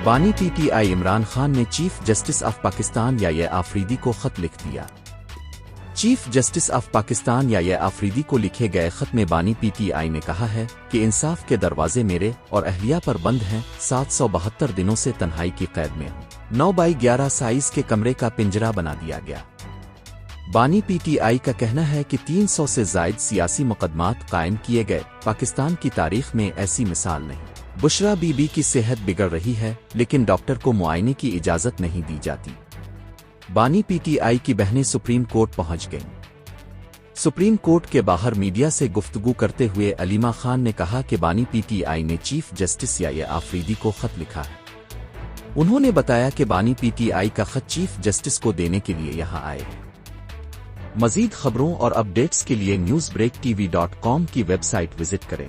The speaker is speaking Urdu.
بانی P T I Imran Khan نے چیف جسٹس آف پاکستان یا آفریدی کو خط لکھ دیا۔ چیف جسٹس آف پاکستان یا آفریدی کو لکھے گئے خط میں بانی پی ٹی آئی نے کہا ہے کہ انصاف کے دروازے میرے اور اہلیہ پر بند ہیں، 772 دنوں سے تنہائی کی قید میں ہوں، 9x11 سائز کے کمرے کا پنجرہ بنا دیا گیا۔ بانی پی ٹی آئی کا کہنا ہے کہ 300 سے زائد سیاسی مقدمات قائم کیے گئے، پاکستان کی تاریخ میں ایسی مثال نہیں۔ بشرا بی بی کی صحت بگڑ رہی ہے لیکن ڈاکٹر کو معائنے کی اجازت نہیں دی جاتی۔ بانی پی ٹی آئی کی بہنیں سپریم کورٹ پہنچ گئیں۔ سپریم کورٹ کے باہر میڈیا سے گفتگو کرتے ہوئے علیمہ خان نے کہا کہ بانی پی ٹی آئی نے چیف جسٹس یا آفریدی کو خط لکھا ہے۔ انہوں نے بتایا کہ بانی پی ٹی آئی کا خط چیف جسٹس کو دینے کے لیے یہاں آئے ہیں۔ مزید خبروں اور اپ ڈیٹس کے لیے newsbreaktv.com کی ویب سائٹ وزٹ کریں۔